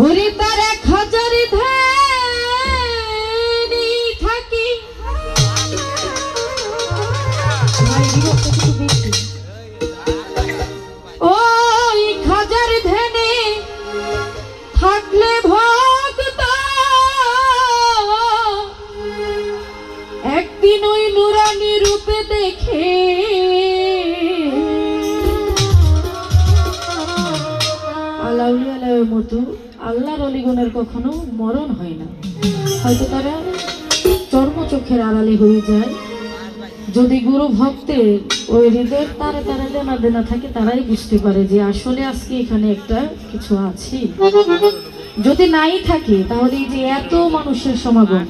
ওরে তার 1000 ধ্যানি থাকি ওই 1000 ধ্যানে থাকলে ভক্ত একদিন ওই নুরানি রূপে দেখে আলাউলিয়ার মতো আল্লাহর অলিগণের কখনো মরণ হয় না। হয়তো তারা চর্মচোখের আড়ালে হয়ে যায়। যদি গুরু ভক্তের ওই হৃদয়ের তারে তারা দেনা দেনা থাকে, তারাই বুঝতে পারে যে আসলে আজকে এখানে একটা কিছু আছে। যদি নাই থাকে তাহলে এই যে এত মানুষের সমাগম,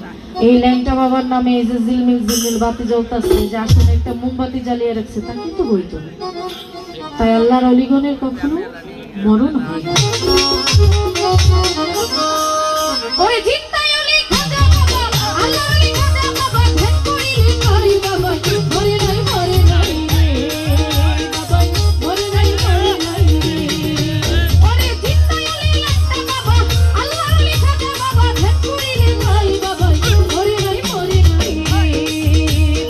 এই ল্যাংটা বাবার নামে এই যে ঝিলমিল ঝিলমিল বাতি জ্বলতেছে, যে আসলে একটা মোমবাতি জ্বালিয়ে রাখছে, তা কিন্তু হইতো না। তাই আল্লাহর অলিগণের কখনো মরণ হয় না। ওই জিন্দায় অলি খাজা বাবা, আল্লাহর অলি খাজা বাবা, ধ্যান করিলে করি বাবা, মরে নাই মরে নাই রে বাবা, মরে নাই মরে নাই রে। ওরে জিন্দায় অলি লাট্টা বাবা, আল্লাহর অলি খাজা বাবা, ধ্যান করিলে করি বাবা, মরে নাই মরে নাই রে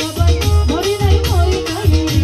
বাবা, মরে নাই মরে নাই রে।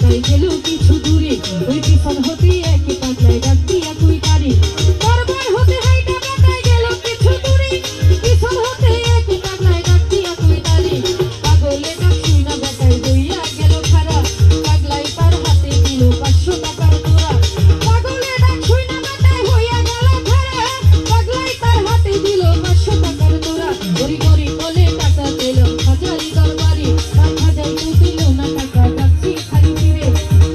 বেটাই গেল কিছু দূরে, ওই পিছন হতে একে পাগলায় ডাক দিয়া কই তারে, দরবার হতে হাইটা বেটাই গেল কিছু দূরে, পিছন হতে একে পাগলায় ডাক দিয়া কই তারে, পাগলে ডাক শুইনা বেটাই হইয়া গেল খারা, পাগলাই তার হাতে দিল 500 টাকার তোরা, পাগলে ডাক শুইনা বেটাই হইয়া গেল খারা, পাগলাই তার হাতে দিল 500 টাকার তোরা, গরি গরি বলে টাকা দিল হাজারি দরবারে, আর হাজার তো দিল না টাকা, যাচ্ছি খালি ফিরে,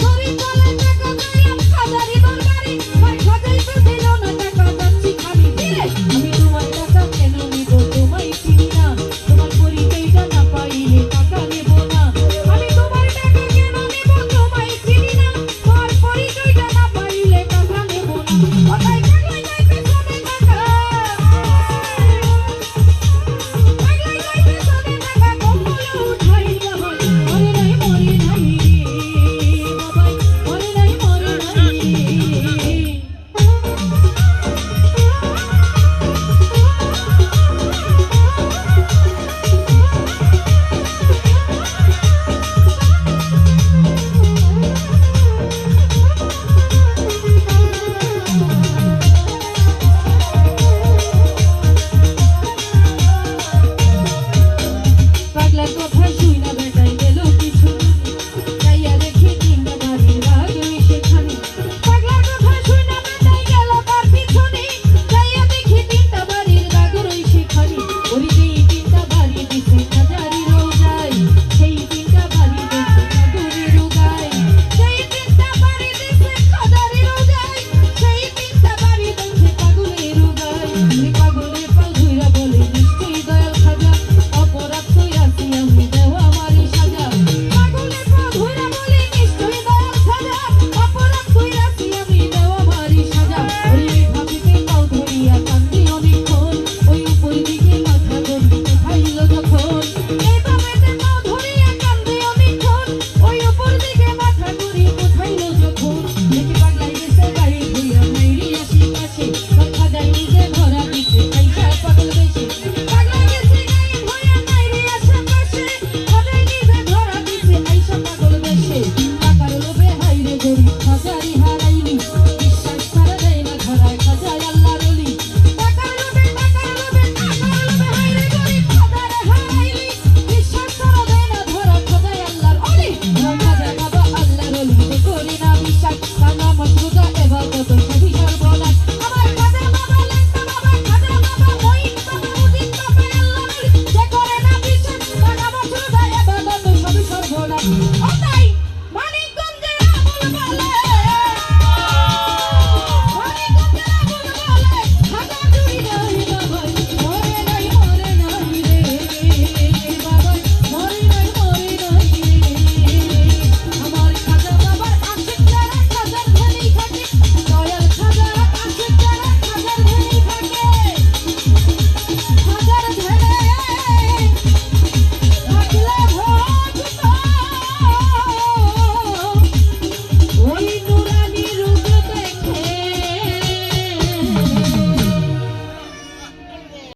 গরি বলে টাকা দিলাম হাজারি দরবারে, আর হাজার তো দিল না টাকা, যাচ্ছি খালি ফিরে, আমি তোমার টাকা কেন নিব, তোমায় চিনি না, তোমার পরিচয়টা না পাইলে টাকা নেব না, আমি তোমার টাকা কেন নিব, তোমায় চিনি না, তোমার পরিচয়টা না পাইলে টাকা নেব না, কোথায় পাগলাই যাইতে সবে টাকা, পাগলাই যাইতে সবে টাকা, কম্বলে উঠাইয়া হয়, মরে নাই রে বাবাই, মরে নাই রে। পাগলার কথা শুইনা বেটাই গেল কিছু দূরে, যাইয়া দেখি তিনটা বাড়ির বাঘ ওই সেখানে, পাগলার কথা শুইনা বেটাই গেল তার পিছনে, যাইয়া দেখি তিনটা বাড়ির বাঘ ওই সেখানে, ওরে যেই তিনটা বাড়ি দিছে হাজারি রোজায়, সেই তিনটা বাড়ি দিছে সাগরের রোগায়, সেই তিনটা বাড়ি দিছে হাজারি রোজায়, সেই তিনটা বাড়ি দিছে পাগলের রোগায়, ওরে পাগলের পাল ধইরা বলে নিশ্চয়ই দয়াল খাজা, অপরাধ তো আছি আমি দেওয়া আমারই সাজা, পাগলের পা ধইরা বলি নিশ্চয়ই দয়াল খাজা, অপরাধ তো আছি আমি দেওয়া আমারই সাজা, ওই ভাবিতে পাও ধরিয়া কান্দি অনেকক্ষণ, ওই উপর দিকে মাথা ধরি উঠাইল যখন, এই ভাবিতে পাও ধরিয়া কান্দি অনেকক্ষণ, ওই উপর দিকে মাথা ধরি উঠাইল যখন, দেখি পাগলাই গেছে গাড়ি ধইরা মাইরি আশেপাশে, কথা যায় নিজে ধরা দিছে আইসা পাগল বেশে, পাগলাই গেছে গাড়ি ধইরা মাইরি আশেপাশে, কথা নিজে ধরা দিছে আইসা পাগল বেশে, টাকার লোভে হাইরে গরিব হাজারি হারাইলি, বিশ্বাস ছাড়া দেয় না ধরায় খাজায় আল্লাহর ওলি, টাকার লোভে হাইরে গরিব হাজারে হারাইলি, বিশ্বাস ছাড়া দেয় না ধরা খাজায় আল্লাহর ওলি, খাজায় বাবা আল্লাহর ওলি, যে করি না বিশ্বাস তার নাম রোজা এবাদত সবই সর্বনাশ, আমার খাজা বাবা লেখা বাবা খাজা বাবা মঈন বাবা মুজিব বাবা আল্লাহর ওলি, যে করে না বিশ্বাস তার নাম রোজা এবাদত সবই সর্বনাশ।